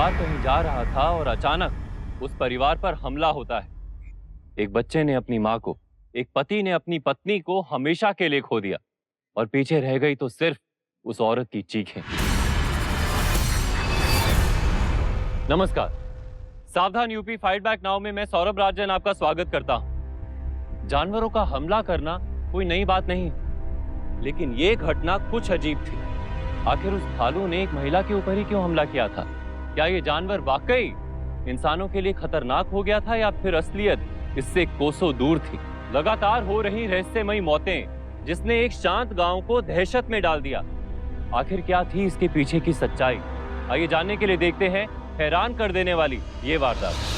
परिवार कहीं जा रहा था और अचानक उस परिवार पर हमला होता है। एक बच्चे ने अपनी माँ को, एक पति ने अपनी पत्नी को हमेशा के लिए खो दिया और पीछे रह गई तो सिर्फ उस औरत की चीखें। नमस्कार, सावधान यूपी फाइट बैक नाउ में मैं सौरभ राजन आपका स्वागत करता हूं। जानवरों का हमला करना कोई नई बात नहीं, लेकिन यह घटना कुछ अजीब थी। आखिर उस भालू ने एक महिला के ऊपर ही क्यों हमला किया था? क्या ये जानवर वाकई इंसानों के लिए खतरनाक हो गया था या फिर असलियत इससे कोसों दूर थी? लगातार हो रही रहस्यमयी मौतें जिसने एक शांत गांव को दहशत में डाल दिया, आखिर क्या थी इसके पीछे की सच्चाई? आइए जानने के लिए देखते हैं हैरान कर देने वाली ये वारदात।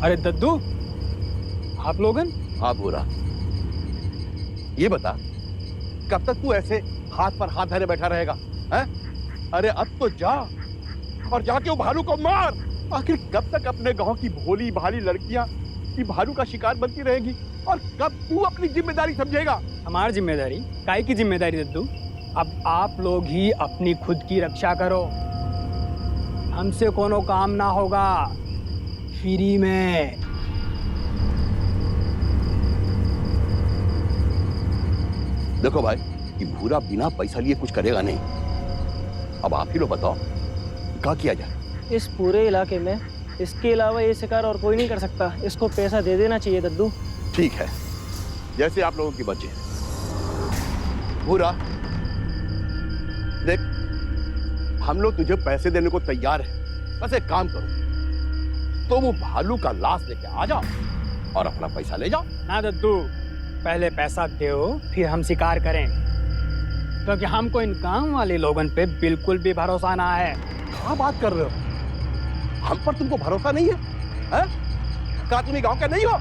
अरे दद्दू, आप लोगन? हाँ भूरा, ये बता कब तक तू ऐसे हाथ पर हाथ धरे बैठा रहेगा? हैं? अरे अब तो जा और जाके वो भालू को मार। आखिर कब तक अपने गांव की भोली भाली लड़कियां की भालू का शिकार बनती रहेगी और कब तू अपनी जिम्मेदारी समझेगा? हमारी जिम्मेदारी? काहे की जिम्मेदारी दद्दू? अब आप लोग ही अपनी खुद की रक्षा करो, हमसे कोनो काम ना होगा, फ्री में। देखो भाई, कि भूरा बिना पैसा लिए कुछ करेगा नहीं। अब आप ही लोग बताओ क्या किया जाए? इस पूरे इलाके में इसके अलावा ये शिकार और कोई नहीं कर सकता। इसको पैसा दे देना चाहिए दद्दू। ठीक है, जैसे आप लोगों की मर्जी। भूरा देख, हम लोग तुझे पैसे देने को तैयार हैं। बस एक काम करो, तो वो भालू का लाश लेके आ जाओ और अपना पैसा ले जाओ। ना दद्दू, पहले पैसा दो फिर हम शिकार करें, क्योंकि हमको इन गांव वाले लोगन पे बिल्कुल भी भरोसा ना है। क्या बात कर रहे हो? हम पर तुमको भरोसा नहीं है? क्या तुम गांव के नहीं हो?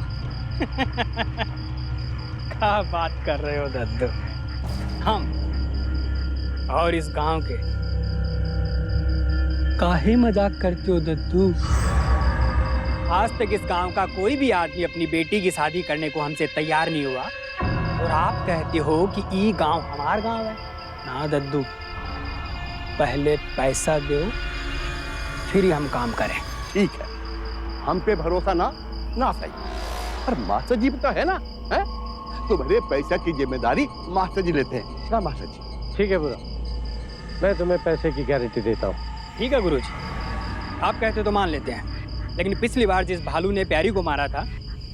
क्या बात कर रहे हो दद्दू? हम और इस गांव के काहे मजाक करते हो दद्दू? आज तक इस गांव का कोई भी आदमी अपनी बेटी की शादी करने को हमसे तैयार नहीं हुआ, और आप कहते हो कि ये गांव हमारा गांव है। ना दद्दू, पहले पैसा दो फिर ही हम काम करें। ठीक है, हम पे भरोसा ना सही, पर मास्टर जी तो है ना, है? तुम्हारे पैसा की जिम्मेदारी मास्टर जी लेते हैं ना मास्टर जी? ठीक है बुरा, मैं तुम्हें पैसे की गारंटी देता हूँ। ठीक है गुरुजी, आप कहते तो मान लेते हैं, लेकिन पिछली बार जिस भालू ने प्यारी को मारा था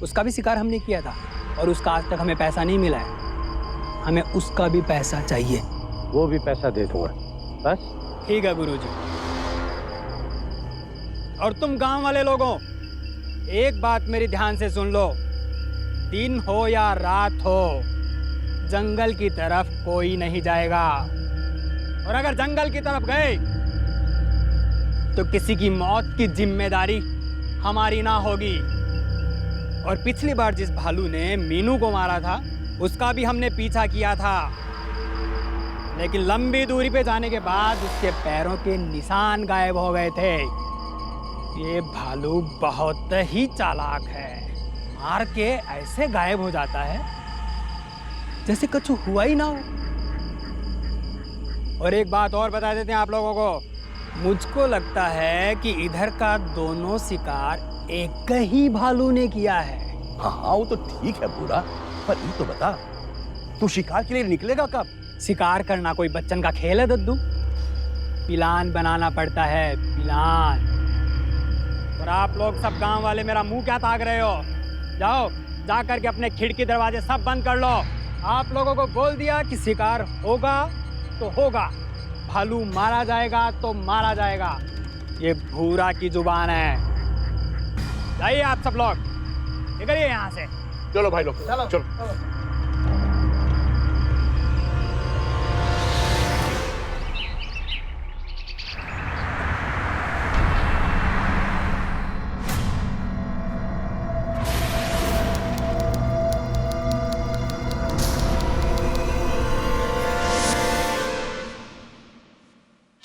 उसका भी शिकार हमने किया था और उसका आज तक हमें पैसा नहीं मिला है। हमें उसका भी पैसा चाहिए। वो भी पैसा दे दूंगा, बस। ठीक है गुरुजी। और तुम गांव वाले लोगों, एक बात मेरी ध्यान से सुन लो, दिन हो या रात हो, जंगल की तरफ कोई नहीं जाएगा, और अगर जंगल की तरफ गए तो किसी की मौत की जिम्मेदारी हमारी ना होगी। और पिछली बार जिस भालू ने मीनू को मारा था उसका भी हमने पीछा किया था, लेकिन लंबी दूरी पे जाने के बाद उसके पैरों के निशान गायब हो गए थे। ये भालू बहुत ही चालाक है, मार के ऐसे गायब हो जाता है जैसे कुछ हुआ ही ना हो। और एक बात और बता देते हैं आप लोगों को, मुझको लगता है कि इधर का दोनों शिकार एक ही भालू ने किया है। हाँ हाँ, वो तो ठीक है पूरा, पर ये तो बता, तू शिकार के लिए निकलेगा कब? शिकार करना कोई बच्चन का खेल है दद्दू? प्लान बनाना पड़ता है, प्लान। और आप लोग सब गांव वाले मेरा मुंह क्या ताक रहे हो? जाओ, जा करके अपने खिड़की दरवाजे सब बंद कर लो। आप लोगों को बोल दिया कि शिकार होगा तो होगा, भालू मारा जाएगा तो मारा जाएगा। ये भूरा की जुबान है। जाइए आप सब लोग, निकलिए यहाँ से। चलो भाई लोग, चलो।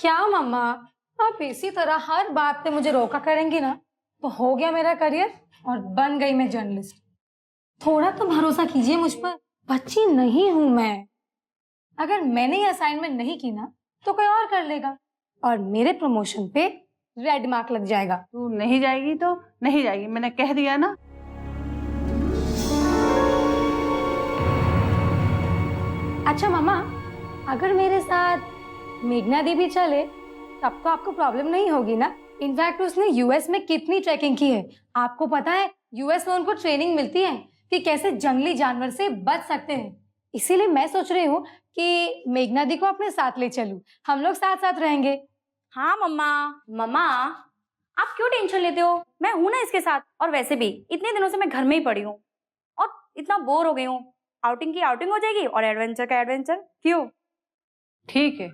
क्या मम्मा, आप इसी तरह हर बात पे मुझे रोका करेंगी ना तो हो गया मेरा करियर और बन गई मैं जर्नलिस्ट। थोड़ा तो भरोसा कीजिए मुझ पर, बच्ची नहीं हूं मैं। अगर मैंने ये असाइनमेंट नहीं की ना तो कोई और कर लेगा और मेरे प्रमोशन पे रेड मार्क लग जाएगा। तू नहीं जाएगी तो नहीं जाएगी, मैंने कह दिया ना। अच्छा मम्मा, अगर मेरे साथ मेघना दी भी चले तब तो आपको प्रॉब्लम नहीं होगी ना? इनफैक्ट उसने यूएस में कितनी ट्रैकिंग की है, आपको पता है यूएस में उनको ट्रेनिंग मिलती है कि कैसे जंगली जानवर से बच सकते हैं। इसीलिए मैं सोच रही हूँ कि मेघना दी को अपने साथ ले चलूं, हम लोग साथ साथ रहेंगे। हाँ मम्मा। मम्मा आप क्यों टेंशन लेते हो, मैं हूं ना इसके साथ। और वैसे भी इतने दिनों से मैं घर में ही पड़ी हूँ और इतना बोर हो गई हूँ। आउटिंग की आउटिंग हो जाएगी और एडवेंचर का एडवेंचर। क्यों? ठीक है।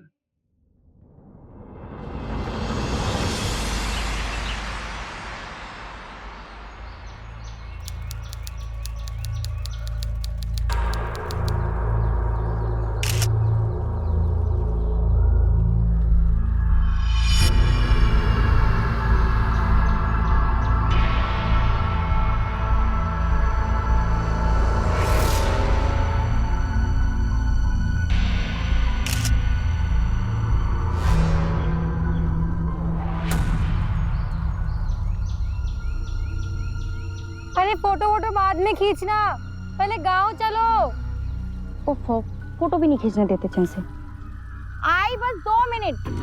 अरे फोटो वोटो बाद में खींचना, पहले गांव चलो। ओफो, फोटो भी नहीं खींचने देते चैन से। आई बस 2 मिनट।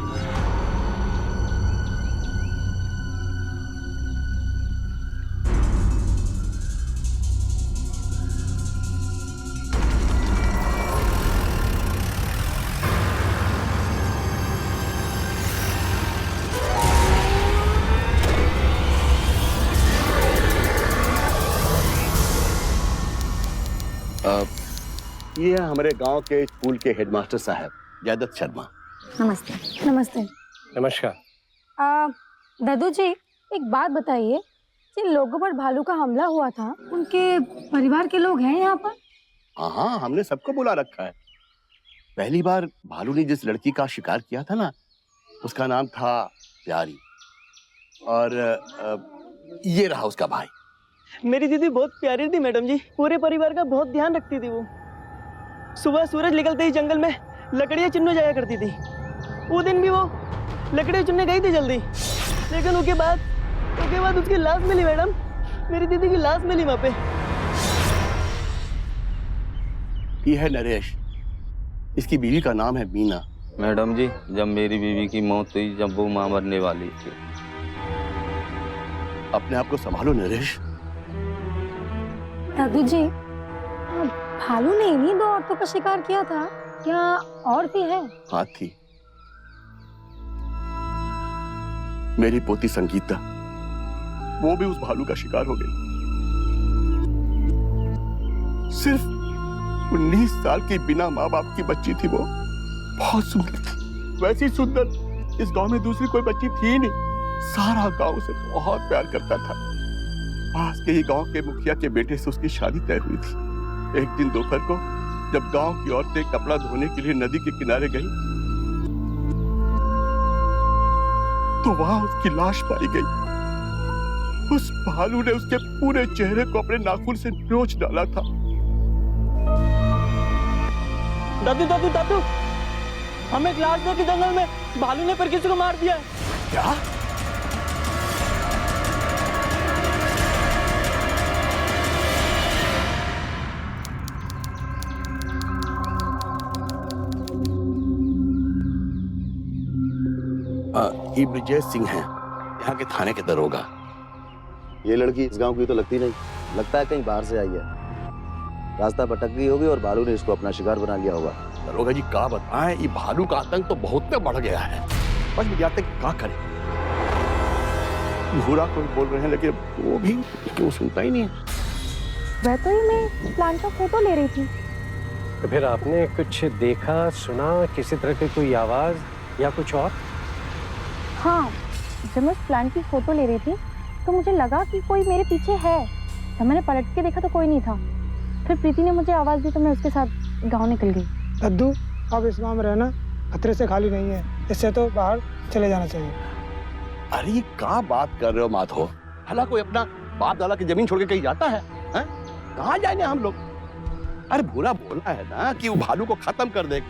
ये है हमारे गांव के स्कूल के हेडमास्टर साहब जयदत्त शर्मा। नमस्ते। नमस्ते। नमस्कार। दादू जी, एक बात बताइए, जिन लोगों पर भालू का हमला हुआ था उनके परिवार के लोग हैं यहाँ पर? हाँ, हमने सबको बुला रखा है। पहली बार भालू ने जिस लड़की का शिकार किया था ना, उसका नाम था प्यारी, और ये रहा उसका भाई। मेरी दीदी बहुत प्यारी थी मैडम जी, पूरे परिवार का बहुत ध्यान रखती थी वो। सुबह सूरज निकलते ही जंगल में लकड़ियाँ चुनने जाया करती थी। वो दिन भी वो लकड़ियाँ चुनने गई थी जल्दी, लेकिन उसके बाद उसकी लाश मिली मैडम, मेरी दीदी की लाश मिली वहाँ पे। ये है नरेश, इसकी बीवी का नाम है मीना। मैडम जी, जब मेरी बीवी की मौत हुई, जब वो मां मरने वाली थी। अपने आप को संभालो नरेश। दादू जी, भालू ने इन्हीं 2 औरतों का शिकार किया था, क्या और भी है? हाँ थी। मेरी पोती संगीता, वो भी उस भालू का शिकार हो गई। सिर्फ 19 साल की बिना माँ बाप की बच्ची थी वो। बहुत सुंदर थी, वैसी सुंदर इस गांव में दूसरी कोई बच्ची थी ही नहीं। सारा गांव उसे बहुत प्यार करता था। पास के ही गांव के मुखिया के बेटे से उसकी शादी तय हुई थी। एक दिन दोपहर को जब गांव की औरतें कपड़ा धोने के लिए नदी के किनारे गई तो वहां उसकी लाश पाई गई। उस भालू ने उसके पूरे चेहरे को अपने नाखून से नोच डाला था। दादू दादू दादू, हमें क्लास 2 के जंगल में भालू ने पर किसी को मार दिया। क्या? ये ब्रिजेश सिंह हैं, यहाँ के थाने के दरोगा। ये लड़की इस गांव की तो लगती नहीं, लगता है कहीं बाहर से आई है। रास्ता भटक गई होगी और भालू ने इसको अपना शिकार बना लिया होगा। दरोगा जी क्या बताएं, ये भालू का आतंक तो बहुत में बढ़ गया है। बस मुझे आता है कि क्या करें। भूरा कोई बोल रहे हैं लेकिन वो भी क्यों सुनता ही नहीं है। वह तो ही मैं प्लान का फोटो ले रही थी। तो फिर आपने कुछ देखा, सुना, किसी तरह की कोई आवाज या कुछ और? हाँ, जब मैं उस प्लांट की फोटो ले रही थी तो मुझे लगा कि कोई मेरे पीछे है। जब मैंने पलट के देखा तो कोई नहीं था। फिर प्रीति ने मुझे आवाज दी तो मैं उसके साथ गांव निकल गई। दद्दू, अब इस गांव में रहना खतरे से खाली नहीं है, इससे तो बाहर चले जाना चाहिए। अरे ये क्या बात कर रहे हो माधव? भला कोई अपना बाप दादा की जमीन छोड़ के कहीं जाता है? कहाँ जाएंगे हम लोग? अरे बुरा बोला है ना कि वो भालू को खत्म कर दे।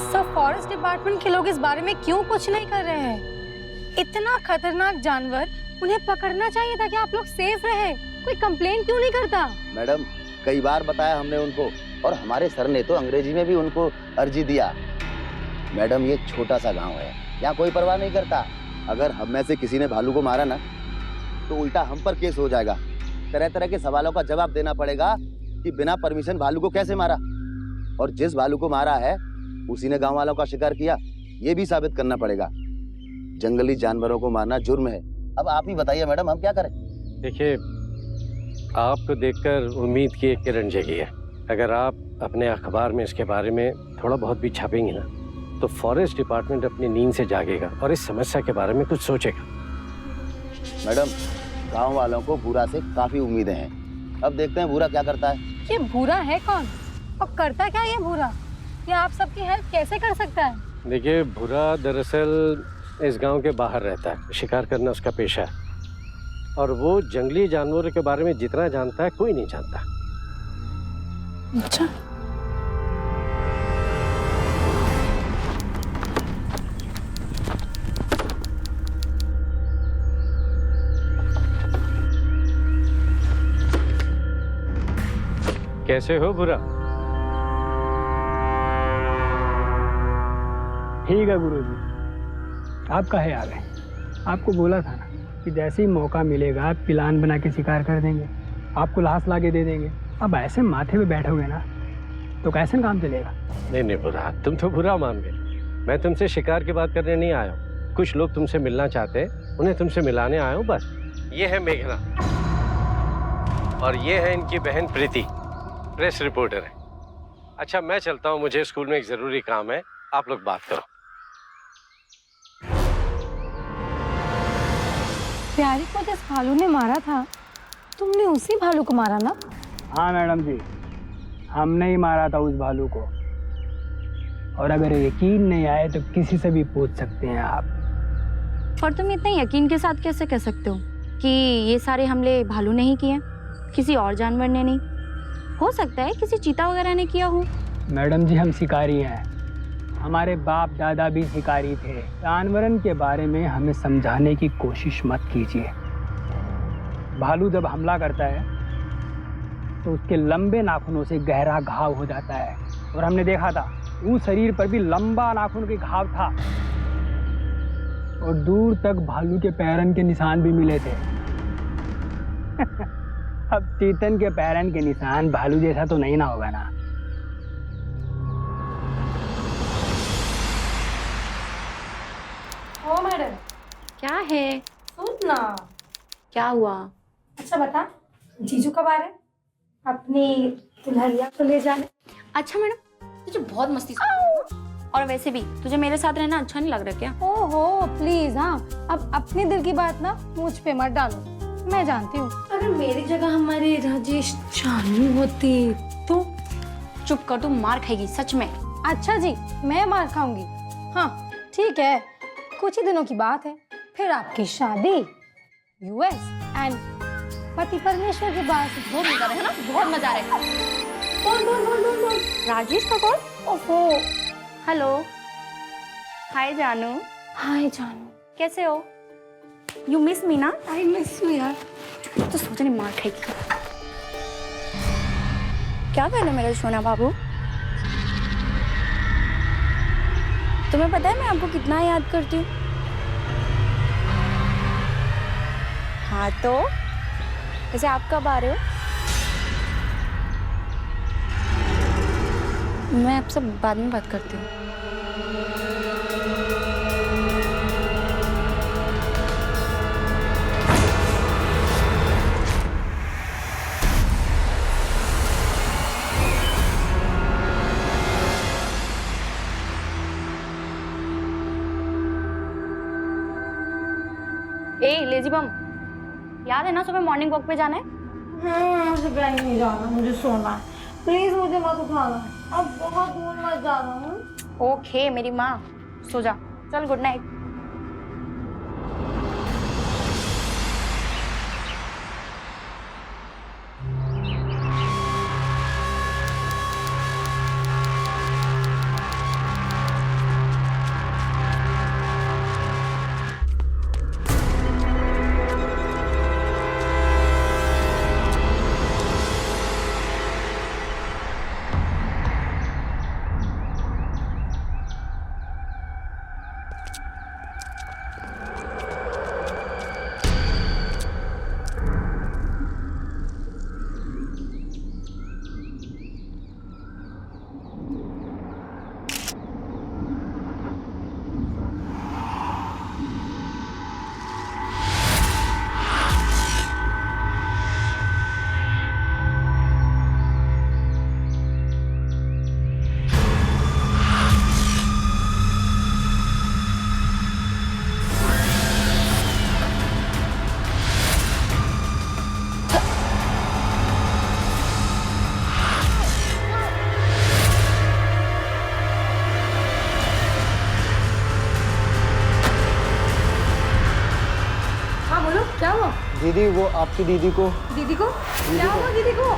सब फॉरेस्ट डिपार्टमेंट के लोग इस बारे में क्यों कुछ नहीं कर रहे हैं? इतना खतरनाक जानवर, उन्हें पकड़ना चाहिए ताकि आप लोग सेफ रहे। कोई कंप्लेंट क्यों नहीं करता? मैडम कई बार बताया हमने उनको, और हमारे सर ने तो अंग्रेजी में भी उनको अर्जी दिया। मैडम ये छोटा सा गांव है, यहाँ कोई परवाह नहीं करता। अगर हम में से किसी ने भालू को मारा ना तो उल्टा हम पर केस हो जाएगा। तरह तरह के सवालों का जवाब देना पड़ेगा कि बिना परमिशन भालू को कैसे मारा, और जिस भालू को मारा है उसी ने गांव वालों का शिकार किया, ये भी साबित करना पड़ेगा। जंगली जानवरों को मारना जुर्म है। अब आप ही बताइए मैडम, हम क्या करें? देखिए, आपको देखकर उम्मीद की एक किरण जगी है। अगर आप अपने अखबार में इसके बारे में थोड़ा बहुत भी छापेंगे ना तो फॉरेस्ट डिपार्टमेंट अपनी नींद से जागेगा और इस समस्या के बारे में कुछ सोचेगा। मैडम गांव वालों को बुरा से काफी उम्मीदें हैं, अब देखते हैं बुरा क्या करता है। ये बुरा है कौन और करता क्या ये बुरा? ये आप सबकी हेल्प कैसे कर सकता है? देखिए, बुरा दरअसल इस गांव के बाहर रहता है, शिकार करना उसका पेशा है, और वो जंगली जानवरों के बारे में जितना जानता है कोई नहीं जानता। अच्छा, कैसे हो बुरा? ठीक है गुरुजी, आपका है याद है। आपको बोला था ना कि जैसे ही मौका मिलेगा प्लान बना के शिकार कर देंगे, आपको लाश ला के दे देंगे। अब ऐसे माथे पे बैठोगे ना तो कैसे काम चलेगा? नहीं नहीं बुरा, तुम तो बुरा मान गए। मैं तुमसे शिकार की बात करने नहीं आया हूँ। कुछ लोग तुमसे मिलना चाहते हैं, उन्हें तुमसे मिलाने आया हूँ बस। ये है मेघना और ये है इनकी बहन प्रीति, प्रेस रिपोर्टर है। अच्छा मैं चलता हूँ, मुझे स्कूल में एक जरूरी काम है, आप लोग बात करो। प्यारी को जिस भालू ने मारा था, तुमने उसी भालू को मारा ना? हाँ मैडम जी, हमने ही मारा था उस भालू को। और अगर यकीन नहीं आए तो किसी से भी पूछ सकते हैं आप। पर तुम इतने यकीन के साथ कैसे कह सकते हो कि ये सारे हमले भालू ने ही किए, किसी और जानवर ने नहीं? हो सकता है किसी चीता वगैरह ने किया हो। मैडम जी हम शिकारी हैं, हमारे बाप दादा भी शिकारी थे। जानवरन के बारे में हमें समझाने की कोशिश मत कीजिए। भालू जब हमला करता है तो उसके लंबे नाखूनों से गहरा घाव हो जाता है, और हमने देखा था उस शरीर पर भी लंबा नाखून के घाव था, और दूर तक भालू के पैरन के निशान भी मिले थे। अब चीतन के पैरन के निशान भालू जैसा तो नहीं ना होगा ना? ओ मैडम, क्या है? सुन ना। क्या हुआ? अच्छा बता, जीजू कब आ रहे? अपनी दुल्हनिया को ले जाने। अच्छा मैडम, तुझे बहुत मस्ती और वैसे भी तुझे मेरे साथ रहना अच्छा नहीं लग रहा क्या? ओहो प्लीज, हाँ अब अपने दिल की बात ना मुझ पे मत डालो। मैं जानती हूँ अगर मेरी जगह हमारे राजेश चालू होती तो। चुप कर, तू मार खाएगी सच में। अच्छा जी, मैं मार खाऊंगी? हाँ ठीक है, कुछ ही दिनों की बात है, फिर आपकी शादी यूएस एंड पति परमेश्वर के पास। बहुत मजा आ रहा है ना, बहुत मजा आ रहा है। बोल राजेश का कॉल? ओहो, हेलो, हाय जानू। हाय जानू, कैसे हो? यू मिस मी ना? आई मिस यू यार। तो सोचा नहीं मार खाएगी। क्या कर रहे हो मेरे सोना बाबू? तुम्हें पता है मैं आपको कितना याद करती हूँ? हाँ तो वैसे आप कब आ रहे हो? मैं आपसे बाद में बात करती हूँ। ए लेजी बम, याद है ना सुबह मॉर्निंग वॉक पे जाना है? मुझे कहीं नहीं जाना, मुझे सोना है। प्लीज मुझे मत उठाना, अब बहुत दूर मत जाना। ओके मेरी माँ, सो जा। चल गुड नाइट। क्या हुआ? दीदी वो आपकी दीदी को क्या हुआ दीदी को?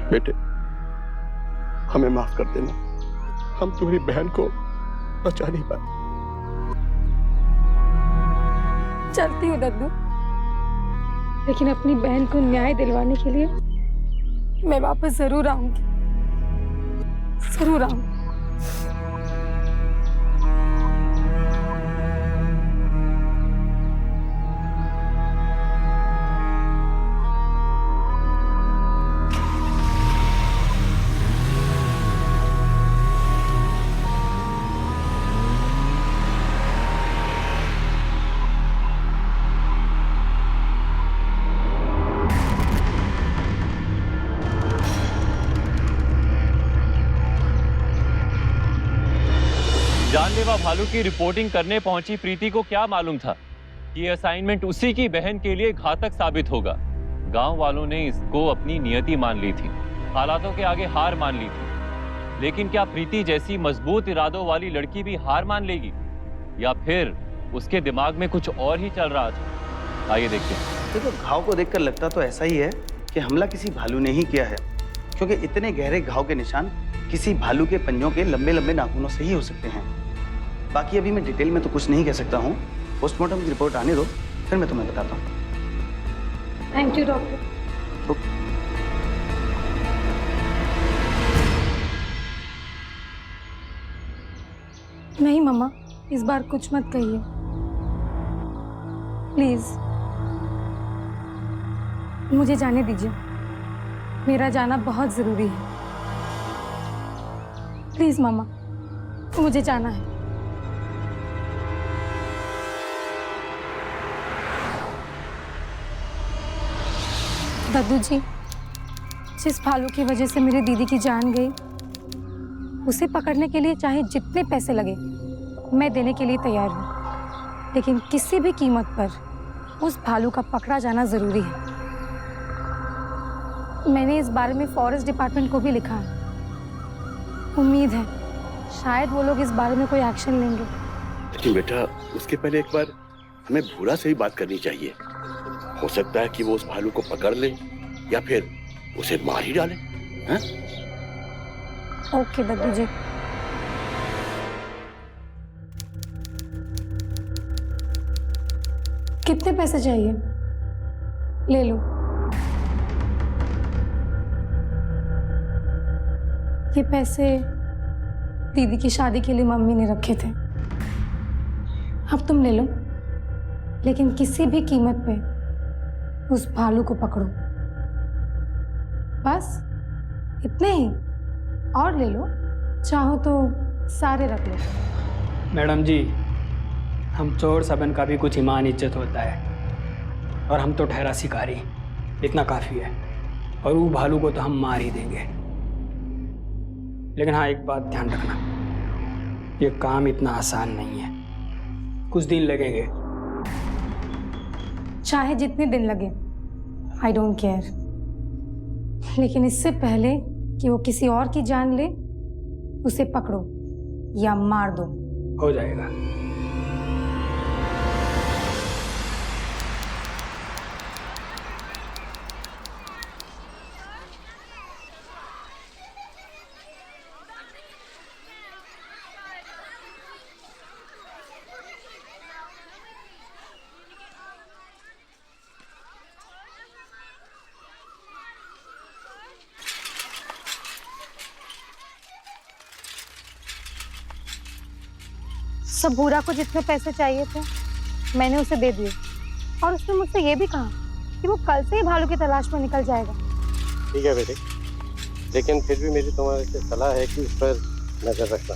बेटे, हमें माफ कर देना, हम तुम्हारी बहन को बचा नहीं पाए। चलती हूँ दद्दू, लेकिन अपनी बहन को न्याय दिलवाने के लिए मैं वापस जरूर आऊंगी, जरूर आऊंगी। जानलेवा भालू की रिपोर्टिंग करने पहुंची प्रीति को क्या मालूम था कि असाइनमेंट उसी की बहन के लिए घातक साबित होगा। गांव वालों ने इसको अपनी नियति मान ली थी, हालातों के आगे हार मान ली थी। लेकिन क्या प्रीति जैसी मजबूत इरादों वाली लड़की भी हार मान लेगी, या फिर उसके दिमाग में कुछ और ही चल रहा था? आइए देखते हैं। देखो, घाव को देखकर लगता तो ऐसा ही है कि हमला किसी भालू ने ही किया है, क्योंकि इतने गहरे घाव के निशान किसी भालू के पंजों के लंबे लंबे नाखूनों से ही हो सकते हैं। बाकी अभी मैं डिटेल में तो कुछ नहीं कह सकता हूँ, पोस्टमार्टम की रिपोर्ट आने दो, फिर मैं तुम्हें बताता हूँ। Thank you doctor. नहीं मम्मा, इस बार कुछ मत कहिए प्लीज, मुझे जाने दीजिए, मेरा जाना बहुत जरूरी है। प्लीज मम्मा, मुझे जाना है। दद्दू जी, जिस भालू की वजह से मेरी दीदी की जान गई, उसे पकड़ने के लिए चाहे जितने पैसे लगे मैं देने के लिए तैयार हूँ, लेकिन किसी भी कीमत पर उस भालू का पकड़ा जाना जरूरी है। मैंने इस बारे में फॉरेस्ट डिपार्टमेंट को भी लिखा है। उम्मीद है शायद वो लोग इस बारे में कोई एक्शन लेंगे। लेकिन बेटा, उसके पहले एक बार हमें भूरा से ही बात करनी चाहिए। हो सकता है कि वो उस भालू को पकड़ ले या फिर उसे मार ही डाले। हैं? ओके दद्दू जी। कितने पैसे चाहिए? ले लो। ये पैसे दीदी की शादी के लिए मम्मी ने रखे थे। अब तुम ले लो, लेकिन किसी भी कीमत पे उस भालू को पकड़ो। बस इतने ही। और ले लो, चाहो तो सारे रख लो। मैडम जी, हम चोर सबन का भी कुछ ईमान इज्जत होता है, और हम तो ठहरा शिकारी, इतना काफ़ी है। और वो भालू को तो हम मार ही देंगे। लेकिन हाँ, एक बात ध्यान रखना, ये काम इतना आसान नहीं है, कुछ दिन लगेंगे। चाहे जितने दिन लगे, आई डोंट केयर, लेकिन इससे पहले कि वो किसी और की जान ले, उसे पकड़ो या मार दो। हो जाएगा। सब भूरा को जितने पैसे चाहिए थे मैंने उसे दे दिए, और उसने मुझसे ये भी कहा कि वो कल से ही भालू की तलाश में निकल जाएगा। ठीक है बेटे, लेकिन फिर भी मेरी तुम्हारे से सलाह है कि इस पर नजर रखना,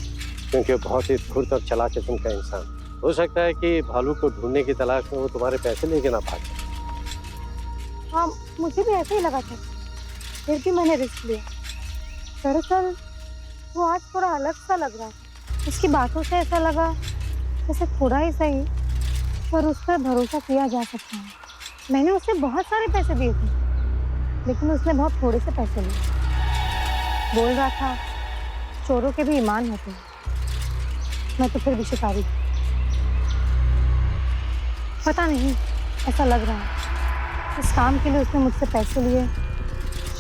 क्योंकि वो बहुत ही धूर्त और चालाक किस्म का इंसान। हो सकता है कि भालू को ढूंढने की तलाश में वो तुम्हारे पैसे लेके ना भागे। हाँ, मुझे भी ऐसा ही लगा था, फिर भी मैंने रिस्क लिया। दरअसल वो आज थोड़ा अलग सा लग रहा था। उसकी बातों से ऐसा लगा जैसे थोड़ा ही सही, पर उस पर भरोसा किया जा सकता है। मैंने उसे बहुत सारे पैसे दिए थे, लेकिन उसने बहुत थोड़े से पैसे लिए। बोल रहा था चोरों के भी ईमान होते हैं। मैं तो फिर भी शिकारी। पता नहीं, ऐसा लग रहा है इस काम के लिए उसने मुझसे पैसे लिए,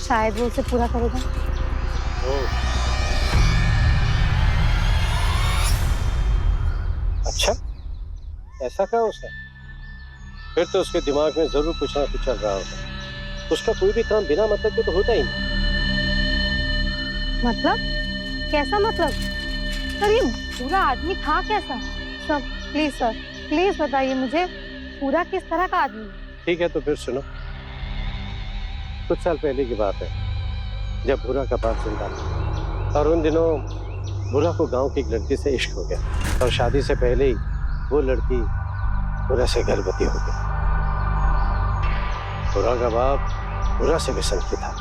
शायद वो उसे पूरा करेगा। अच्छा, ऐसा क्या उसने? फिर तो उसके दिमाग में जरूर कुछ ना कुछ चल रहा होगा। उसका कोई भी काम बिना मतलब के तो होता ही नहीं। मतलब? कैसा मतलब? सर, ये पूरा आदमी था कैसा? सर प्लीज, सर प्लीज बताइए मुझे, पूरा किस तरह का आदमी? ठीक है, तो फिर सुनो। कुछ साल पहले की बात है, जब भूरा का बाप जिंदा था, और उन दिनों भूरा को गांव की एक लड़की से इश्क हो गया, और शादी से पहले ही वो लड़की भूरा से गर्भवती हो गई। भूरा का बाप भूरा से भी सनकी था,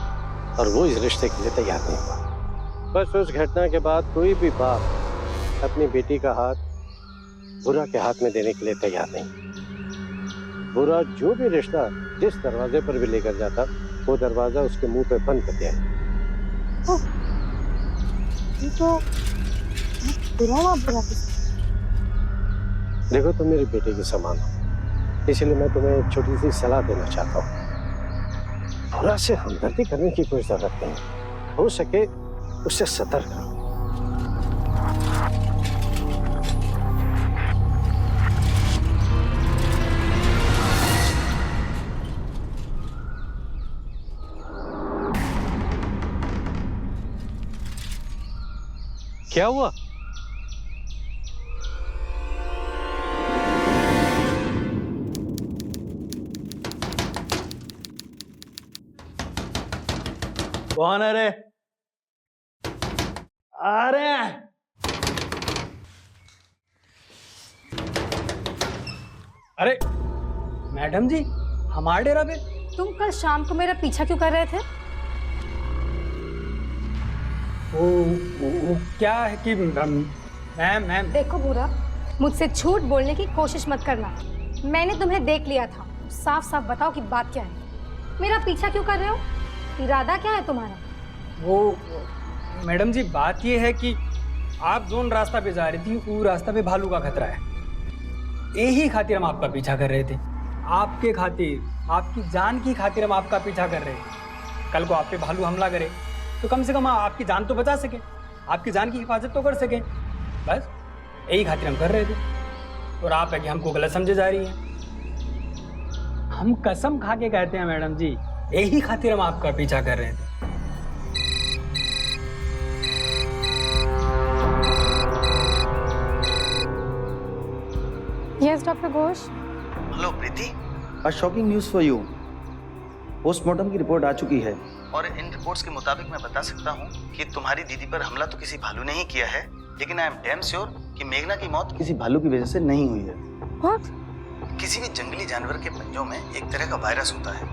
और वो इस रिश्ते के लिए तैयार नहीं हुआ। बस उस घटना के बाद कोई भी बाप अपनी बेटी का हाथ भूरा के हाथ में देने के लिए तैयार नहीं। भूरा जो भी रिश्ता जिस दरवाजे पर भी लेकर जाता, वो दरवाजा उसके मुंह पे बंद कर दिया। ये तो बुरा हुआ। बुरा देखो, तुम मेरी बेटे के समान हो, इसलिए मैं तुम्हें एक छोटी सी सलाह देना चाहता हूँ। भूरा से हमदर्दी करने की कोई जरूरत नहीं, हो सके उससे सतर्क रहो। क्या हुआ? कौन है रे? अरे अरे मैडम जी, हमारे डेरा पे? तुम कल शाम को मेरा पीछा क्यों कर रहे थे? वो क्या है कि मैम देखो भूरा, मुझसे झूठ बोलने की कोशिश मत करना। मैंने तुम्हें देख लिया था, साफ साफ बताओ कि बात क्या है। मेरा पीछा क्यों कर रहे हो? इरादा क्या है तुम्हारा? वो मैडम जी, बात ये है कि आप जोन रास्ता पे जा रही थी, वो रास्ता पे भालू का खतरा है। यही खातिर हम आपका पीछा कर रहे थे। आपके खातिर, आपकी जान की खातिर हम आपका पीछा कर रहे हैं। कल को आप पे भालू हमला करे तो कम से कम आपकी जान तो बचा सके, आपकी जान की हिफाजत तो कर सके। बस यही खातिर हम कर रहे थे, और आप है कि हमको गलत समझे जा रही हैं। हम कसम खा के कहते हैं मैडम जी, यही खातिर हम आपका पीछा कर रहे थे। Yes doctor Ghosh. Hello Preeti, a shocking news for you. Postmortem की रिपोर्ट आ चुकी है और इन रिपोर्ट्स के मुताबिक मैं बता सकता हूँ कि तुम्हारी दीदी पर हमला तो किसी भालू ने ही किया है, लेकिन आई एम डैम श्योर कि मेघना की मौत किसी भालू की वजह से नहीं हुई है। What? किसी भी जंगली जानवर के पंजों में एक तरह का वायरस होता है,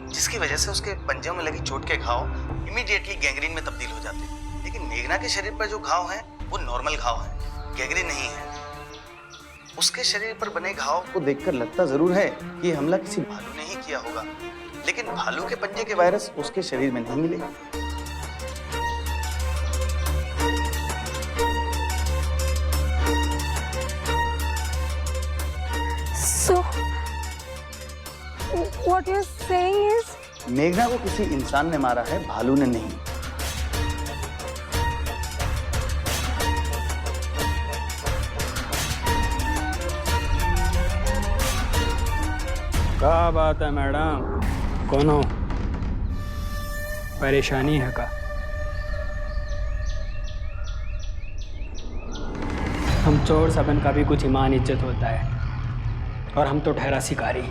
जिसकी वजह से उसके पंजों में लगी चोट के घाव इमीडिएटली गैंग्रीन में तब्दील हो जाते हैं। लेकिन मेघना के शरीर पर जो घाव हैं वो नॉर्मल घाव हैं, गैंग्रीन नहीं है। उसके शरीर पर बने घाव को देखकर लगता जरूर है कि ये हमला किसी भालू ने ही किया होगा, लेकिन भालू के पंजे के वायरस उसके शरीर में नहीं मिले। So, what you're saying is? मेघना को किसी इंसान ने मारा है, भालू ने नहीं। क्या बात है मैडम, कोनो परेशानी है का? हम चोर सबन का भी कुछ ईमान इज्जत होता है, और हम तो ठहरा शिकारी।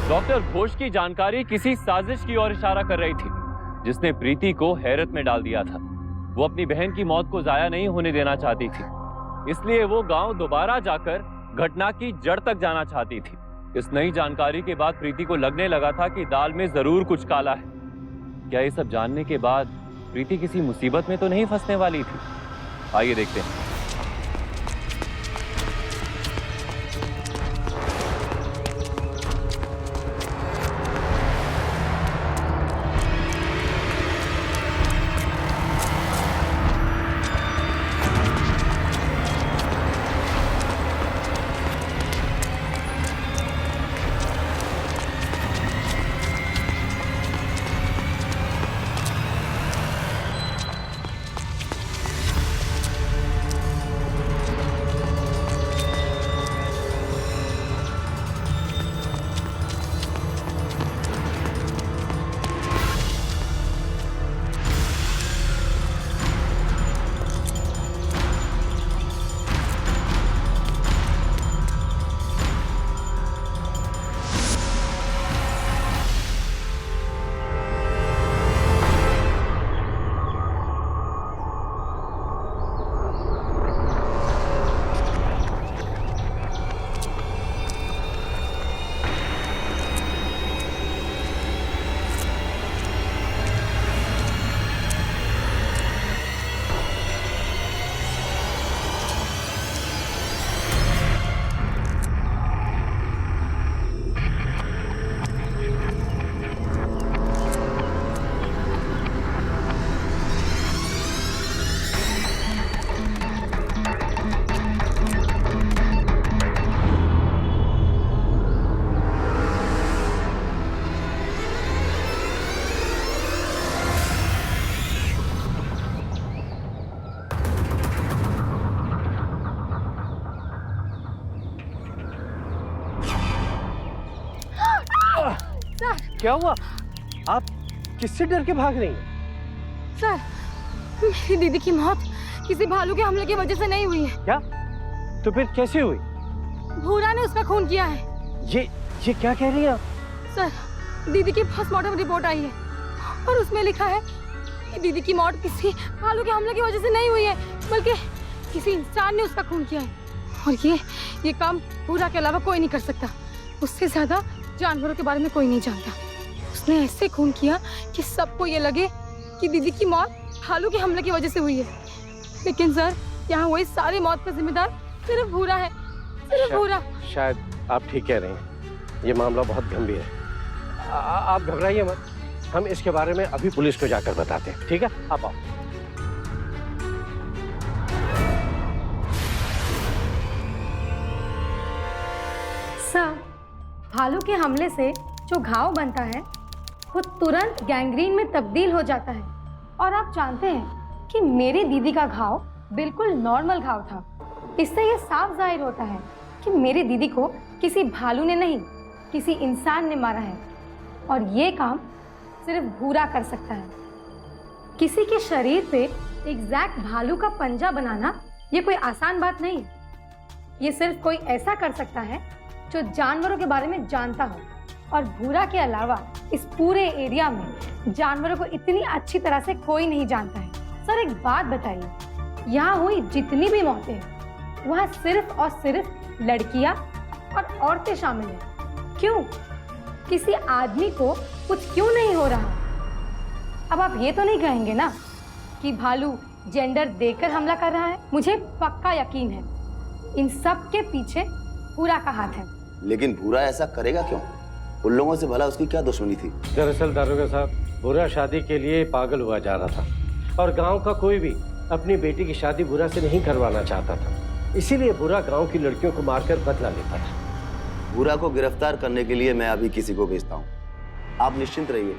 डॉक्टर घोष की जानकारी किसी साजिश की ओर इशारा कर रही थी, जिसने प्रीति को हैरत में डाल दिया था। वो अपनी बहन की मौत को जाया नहीं होने देना चाहती थी, इसलिए वो गांव दोबारा जाकर घटना की जड़ तक जाना चाहती थी। इस नई जानकारी के बाद प्रीति को लगने लगा था कि दाल में जरूर कुछ काला है। क्या ये सब जानने के बाद प्रीति किसी मुसीबत में तो नहीं फंसने वाली थी? आइए देखते हैं। क्या हुआ? आप किससे डर के भाग रही हैं? सर, मेरी दीदी की मौत किसी भालू के हमले की वजह से नहीं हुई है। क्या? तो फिर कैसे हुई? भूरा ने उसका खून किया है। ये क्या कह रही हैं आप? सर, दीदी की पोस्टमार्टम रिपोर्ट आई है और उसमें लिखा है कि दीदी की मौत किसी भालू के हमले की वजह से नहीं हुई है, बल्कि किसी इंसान ने उसका खून किया है। और ये काम भूरा के अलावा कोई नहीं कर सकता। उससे ज्यादा जानवरों के बारे में कोई नहीं जानता। उसने ऐसे खून किया कि सबको ये लगे कि दीदी की मौत भालू के हमले की वजह से हुई है। लेकिन सर, यहाँ हुई सारी मौत का जिम्मेदार सिर्फ भूरा है, सिर्फ भूरा। शायद आप ठीक कह रहे हैं, ये मामला बहुत गंभीर है। आप घबराइए मत, हम इसके बारे में अभी पुलिस को जाकर बताते हैं, ठीक है? आप आओ। सर, भालू के हमले से जो घाव बनता है वो तुरंत गैंग्रीन में तब्दील हो जाता है और आप जानते हैं कि मेरी दीदी का घाव बिल्कुल नॉर्मल घाव था। इससे ये साफ जाहिर होता है कि मेरी दीदी को किसी भालू ने नहीं, किसी इंसान ने मारा है। और ये काम सिर्फ भूरा कर सकता है। किसी के शरीर पे एग्जैक्ट भालू का पंजा बनाना ये कोई आसान बात नहीं। ये सिर्फ कोई ऐसा कर सकता है जो जानवरों के बारे में जानता हो। और भूरा के अलावा इस पूरे एरिया में जानवरों को इतनी अच्छी तरह से कोई नहीं जानता है। सर एक बात बताइए, यहाँ हुई जितनी भी मौतें हैं वहाँ सिर्फ और सिर्फ लड़कियाँ और औरतें शामिल हैं। क्यों? किसी आदमी को कुछ क्यों नहीं हो रहा? अब आप ये तो नहीं कहेंगे ना कि भालू जेंडर देकर हमला कर रहा है? मुझे पक्का यकीन है इन सब के पीछे भूरा का हाथ है। लेकिन भूरा ऐसा करेगा क्यों? उन लोगों से भला उसकी क्या दुश्मनी थी? दरअसल दारोगा साहब, भूरा शादी के लिए पागल हुआ जा रहा था और गांव का कोई भी अपनी बेटी की शादी भूरा से नहीं करवाना चाहता था। इसीलिए भूरा गांव की लड़कियों को मारकर बदला लेता था। भूरा को गिरफ्तार करने के लिए मैं अभी किसी को भेजता हूँ। आप निश्चिंत रहिए,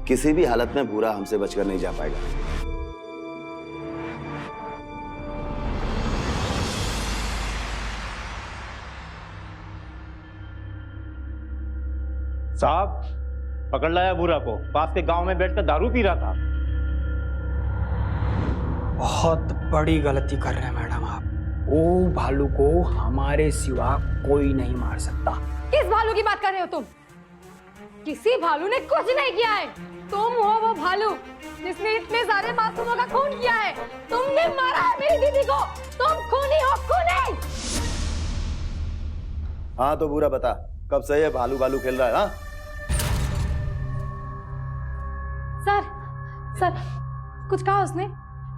किसी भी हालत में भूरा हमसे बचकर नहीं जा पाएगा। साहब, पकड़ लाया भूरा को। पास के गांव में बैठकर दारू पी रहा था। बहुत बड़ी गलती कर रहे हैं मैडम आप। वो भालू को हमारे सिवा कोई नहीं मार सकता। किस भालू की बात कर रहे हो तुम? किसी भालू ने कुछ नहीं किया है। तुम हो वो भालू जिसने इतने सारे मासूमों का खून किया है। तुमने मारा है मेरी दीदी को। तुम खूनी हो, खूनी। हाँ तो भूरा बता, कब से ये भालू भालू खेल रहा है? हाँ सर कुछ कहा उसने?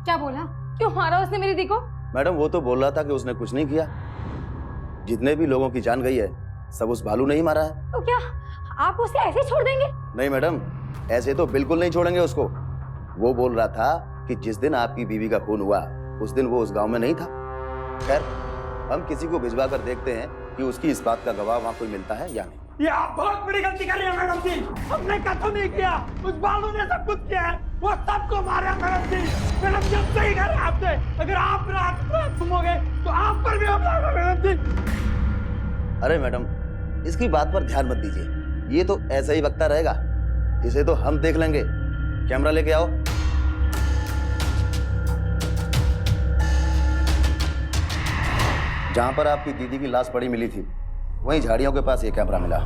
क्या बोला? क्यों मारा उसने मेरी दीदी को? मैडम वो तो बोल रहा था कि उसने कुछ नहीं किया। जितने भी लोगों की जान गई है सब उस भालू ने ही मारा है। तो क्या आप उसे ऐसे ही छोड़ देंगे? नहीं मैडम, ऐसे तो बिल्कुल नहीं छोड़ेंगे उसको। वो बोल रहा था कि जिस दिन आपकी बीवी का खून हुआ उस दिन वो उस गांव में नहीं था। खैर, हम किसी को भिजवा कर देखते हैं कि उसकी इस बात का गवाह वहाँ कोई मिलता है या नहीं। ये आप बहुत बड़ी गलती कर रही हैं मैडम जी। हमने कतई नहीं किया, उस भालू ने सब कुछ किया है। वो सबको मारा मैडम जी। मैडम जी सही कह रहे हैं आपसे। अगर आप रात सुनोगे तो आप पर भी हमला होगा मैडम जी। अरे मैडम, इसकी बात पर ध्यान मत दीजिए, ये तो ऐसा ही बकता रहेगा। इसे तो हम देख लेंगे। कैमरा लेके आओ। जहां पर आपकी दीदी की लाश पड़ी मिली थी वहीं झाड़ियों के पास ये कैमरा मिला।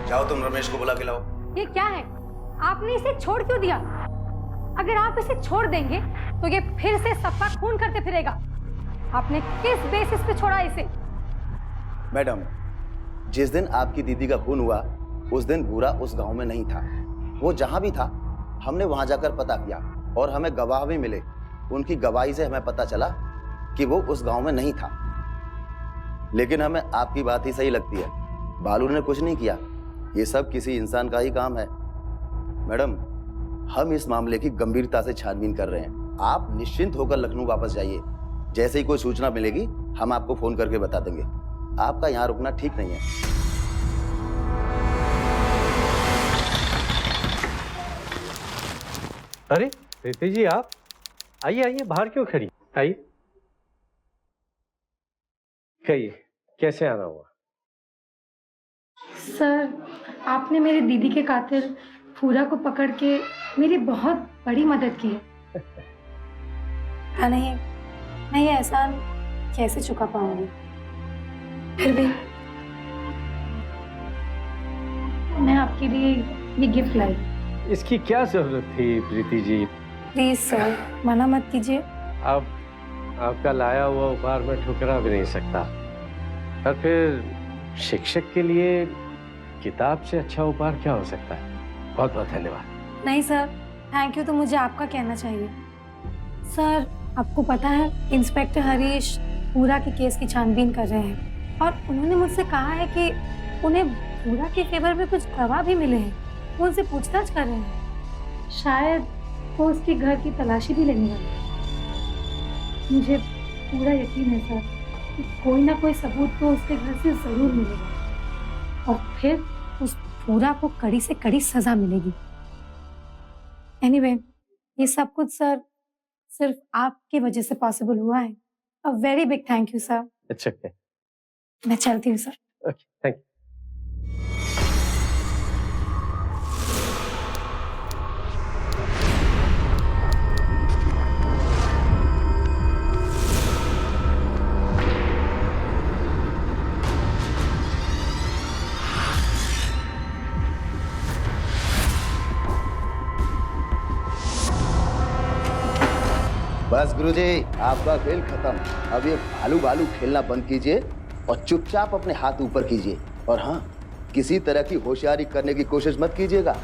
जाओ तुम रमेश को बुला के लाओ। ये क्या है? आपने इसे छोड़ क्यों दिया? अगर आप इसे छोड़ देंगे तो ये फिर से सफा खून करते फिरेगा। आपने किस बेसिस पे छोड़ा इसे? मैडम, जिस दिन आपकी दीदी का खून हुआ उस दिन भूरा उस गांव में नहीं था। वो जहां भी था हमने वहां जाकर पता किया और हमें गवाह भी मिले। उनकी गवाही से हमें पता चला कि वो उस गांव में नहीं था। लेकिन हमें आपकी बात ही सही लगती है, भालू ने कुछ नहीं किया। ये सब किसी इंसान का ही काम है। मैडम, हम इस मामले की गंभीरता से छानबीन कर रहे हैं। आप निश्चिंत होकर लखनऊ वापस जाइए। जैसे ही कोई सूचना मिलेगी हम आपको फोन करके बता देंगे। आपका यहाँ रुकना ठीक नहीं है। अरे प्रीति जी, आप आइए आइए, बाहर क्यों खड़ी? आइए। कहिए, कैसे आना हुआ? सर, आपने मेरी दीदी के कातिल भूरा को पकड़ के मेरी बहुत बड़ी मदद की है। नहीं, मैं ये एहसान कैसे चुका पाऊंगी? फिर भी मैं आपके लिए ये गिफ्ट लाई। इसकी क्या जरूरत थी प्रीति जी? प्लीज सर, मना मत कीजिए। अब आपका लाया हुआ उपहार में ठुकरा भी नहीं सकता। और फिर शिक्षक के लिए किताब से अच्छा उपहार क्या हो सकता है? बहुत बहुत धन्यवाद। नहीं सर, थैंक यू तो मुझे आपका कहना चाहिए। सर, आपको पता है इंस्पेक्टर हरीश पूरा के केस की छानबीन कर रहे हैं और उन्होंने मुझसे कहा है कि उन्हें पूरा के फेवर में कुछ गवाह भी मिले हैं। वो उनसे पूछताछ कर रहे हैं। शायद वो उसके घर की तलाशी भी लेने वाले हैं। मुझे पूरा यकीन है सर कि कोई ना कोई सबूत तो उसके घर से जरूर मिलेगा और फिर उस पूरा को कड़ी से कड़ी सजा मिलेगी। एनीवे, ये सब कुछ सर सिर्फ आपकी वजह से पॉसिबल हुआ है। A very big thank you sir. It's okay. मैं चलती हूँ सर। Okay, thank you. बस गुरुजी, आपका खेल खत्म। अब ये भालू भालू खेलना बंद कीजिए और चुपचाप अपने हाथ ऊपर कीजिए। और हाँ, किसी तरह की होशियारी करने की कोशिश मत कीजिएगा,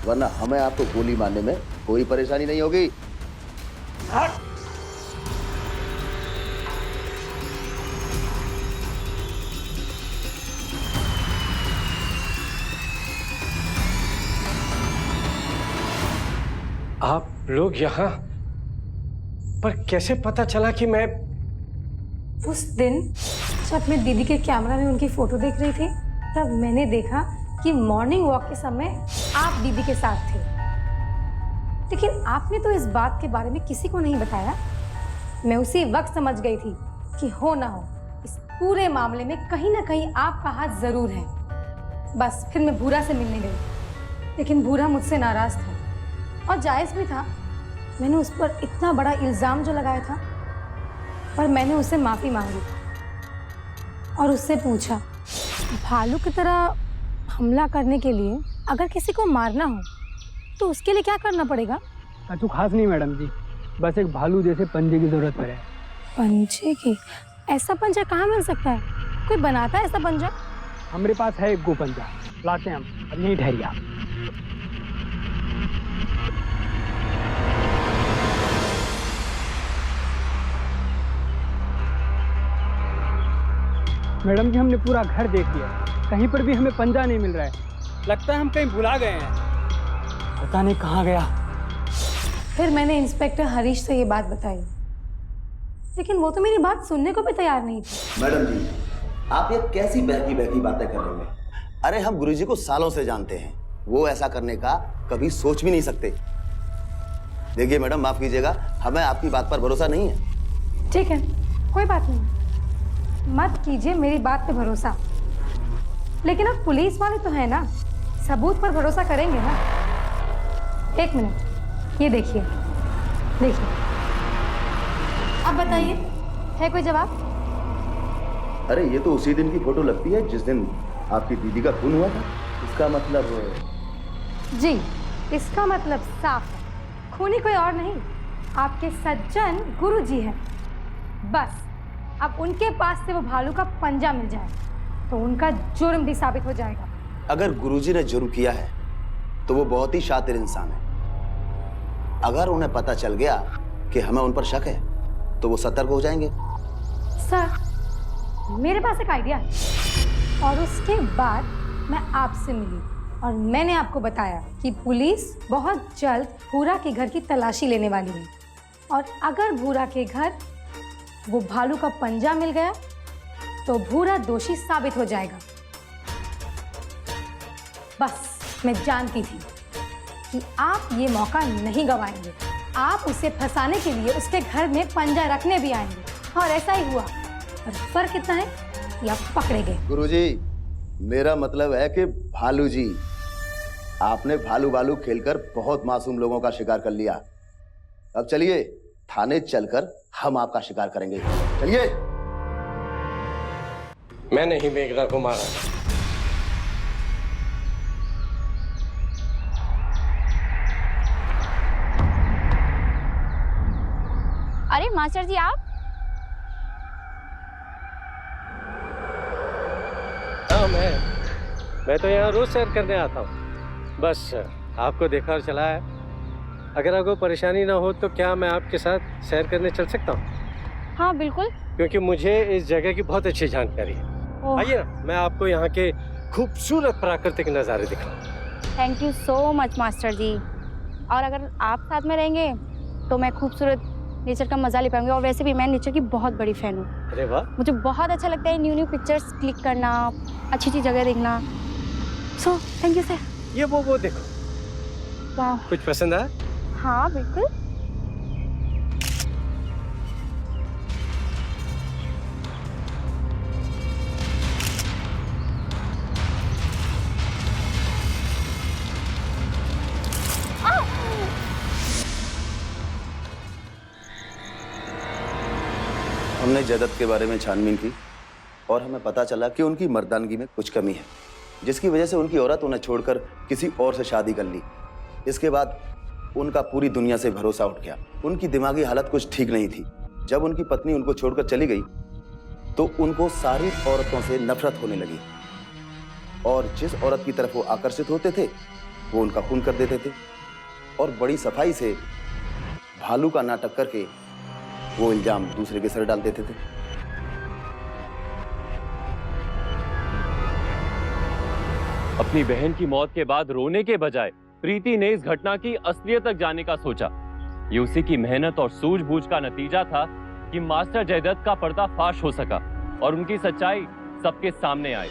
वरना हमें आपको गोली मारने में कोई परेशानी नहीं होगी। आप लोग यहाँ पर कैसे पता चला कि मैं? उस दिन जब मैं दीदी के कैमरा में उनकी फोटो देख रही थी, तब मैंने देखा कि मॉर्निंग वॉक के समय आप दीदी के साथ थे। लेकिन आपने तो इस बात के बारे में किसी को नहीं बताया। मैं उसी वक्त समझ गई थी कि हो ना हो इस पूरे मामले में कहीं ना कहीं आपका हाथ जरूर है। बस फिर मैं भूरा से मिलने गई, लेकिन भूरा मुझसे नाराज था और जायज भी था। मैंने उस पर इतना बड़ा इल्जाम जो लगाया था, पर मैंने उससे माफी मांगी और उससे पूछा, भालू की तरह हमला करने के लिए अगर किसी को मारना हो तो उसके लिए क्या करना पड़ेगा? कछु खास नहीं मैडम जी, बस एक भालू जैसे पंजे की जरूरत पड़े। पंजे की? ऐसा पंजा कहाँ मिल सकता है? कोई बनाता है ऐसा पंजा? हमारे पास है एक गो पंजा, लाते हैं हम। अब यहीं ठहरिए आप। मैडम जी, हमने पूरा घर देख लिया, कहीं पर भी हमें पंजा नहीं मिल रहा है। लगता है हम कहीं भुला गए हैं, पता नहीं कहाँ गया। फिर मैंने इंस्पेक्टर हरीश से ये बात बताई, लेकिन वो तो मेरी बात सुनने को भी तैयार नहीं थी। मैडम जी, आप ये कैसी बहकी बहकी बातें कर रही हैं? अरे हम गुरुजी को सालों से जानते हैं, वो ऐसा करने का कभी सोच भी नहीं सकते। देखिए मैडम, माफ कीजिएगा, हमें आपकी बात पर भरोसा नहीं है। ठीक है, कोई बात नहीं, मत कीजिए मेरी बात पे भरोसा, लेकिन अब पुलिस वाले तो है ना, सबूत पर भरोसा करेंगे ना। एक मिनट, ये देखिए देखिए, अब बताइए, है कोई जवाब? अरे ये तो उसी दिन की फोटो लगती है जिस दिन आपकी दीदी का खून हुआ था। इसका मतलब? जी, इसका मतलब साफ है, खूनी कोई और नहीं, आपके सज्जन गुरुजी हैं। बस अब उनके पास से वो भालू का पंजा मिल जाए तो उनका जुर्म भी साबित हो जाएगा। अगर गुरुजी ने जुर्म किया है तो वो बहुत ही शातिर इंसान है। अगर उन्हें पता चल गया कि हमें उन पर शक है तो वो सतर्क हो जाएंगे। सर, मेरे पास एक आइडिया है और उसके बाद मैं आपसे मिली और मैंने आपको बताया कि पुलिस बहुत जल्द भूरा के घर की तलाशी लेने वाली है और अगर भूरा के घर वो भालू का पंजा मिल गया तो भूरा दोषी साबित हो जाएगा। बस मैं जानती थी कि आप ये मौका नहीं गंवाएंगे। आप उसे फंसाने के लिए उसके घर में पंजा रखने भी आएंगे और ऐसा ही हुआ। और फर्क कितना है कि आप पकड़े गए। गुरुजी, मेरा मतलब है कि भालू जी, आपने भालू भालू खेलकर बहुत मासूम लोगों का शिकार कर लिया। अब चलिए थाने चलकर हम आपका शिकार करेंगे। चलिए। मैंने ही मेघना को मारा। अरे मास्टर जी, आप? हाँ, मैं तो यहाँ रोज सैर करने आता हूँ। बस आपको देखा और चला है। अगर आपको परेशानी ना हो तो क्या मैं आपके साथ सैर करने चल सकता हूँ? हाँ बिल्कुल। क्योंकि मुझे इस जगह की बहुत अच्छी जानकारी है। ओह, आइए ना, मैं आपको यहाँ के खूबसूरत प्राकृतिक नज़ारे दिखाऊं। Thank you so much master ji. और अगर आप साथ में रहेंगे तो मैं खूबसूरत नेचर का मजा ले पाऊंगी। और वैसे भी मैं नेचर की बहुत बड़ी फैन हूँ। अरे वाह, मुझे बहुत अच्छा लगता है न्यू पिक्चर्स क्लिक करना, अच्छी अच्छी जगह देखना। So thank you sir. ये वो देखो, वाह, कुछ पसंद आया? हाँ बिल्कुल। हमने जयदत्त के बारे में छानबीन की और हमें पता चला कि उनकी मर्दानगी में कुछ कमी है, जिसकी वजह से उनकी औरत उन्हें छोड़कर किसी और से शादी कर ली। इसके बाद उनका पूरी दुनिया से भरोसा उठ गया। उनकी दिमागी हालत कुछ ठीक नहीं थी। जब उनकी पत्नी उनको छोड़कर चली गई तो उनको सारी औरतों से नफरत होने लगी और जिस औरत की तरफ वो आकर्षित होते थे वो उनका खून कर देते थे और बड़ी सफाई से भालू का नाटक करके वो इल्जाम दूसरे के सर डाल देते थे। अपनी बहन की मौत के बाद रोने के बजाय प्रीति ने इस घटना की असलियत तक जाने का सोचा। ये उसी की मेहनत और सूझबूझ का नतीजा था कि मास्टर जयदत्त का पर्दाफाश हो सका और उनकी सच्चाई सबके सामने आई।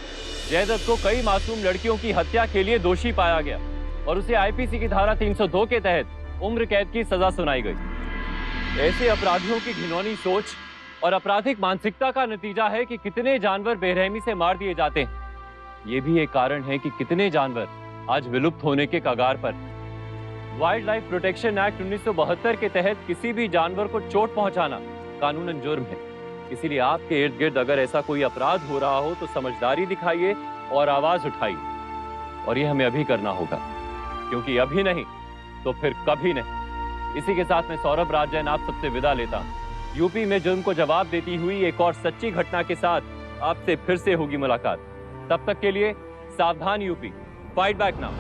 जयदत्त को कई मासूम लड़कियों की हत्या के लिए दोषी पाया गया और उसे आईपीसी की धारा 302 के तहत उम्र कैद की सजा सुनाई गई। ऐसे अपराधियों की घिनौनी सोच और आपराधिक मानसिकता का नतीजा है कि कितने जानवर बेरहमी से मार दिए जाते हैं। ये भी एक कारण है कि कितने जानवर आज विलुप्त होने के कगार पर। वाइल्ड लाइफ प्रोटेक्शन एक्ट 1972 के तहत किसी भी जानवर को चोट पहुंचाना कानूनन जुर्म है। इसीलिए आपके इर्द गिर्द अगर ऐसा कोई अपराध हो रहा हो तो समझदारी दिखाइए और आवाज उठाइए। और ये हमें अभी करना होगा, क्योंकि अभी नहीं तो फिर कभी नहीं। इसी के साथ मैं सौरभ राज जैन आप सबसे विदा लेता हूँ। यूपी में जुर्म को जवाब देती हुई एक और सच्ची घटना के साथ आपसे फिर से होगी मुलाकात। तब तक के लिए सावधान यूपी, फाइट बैक नाउ।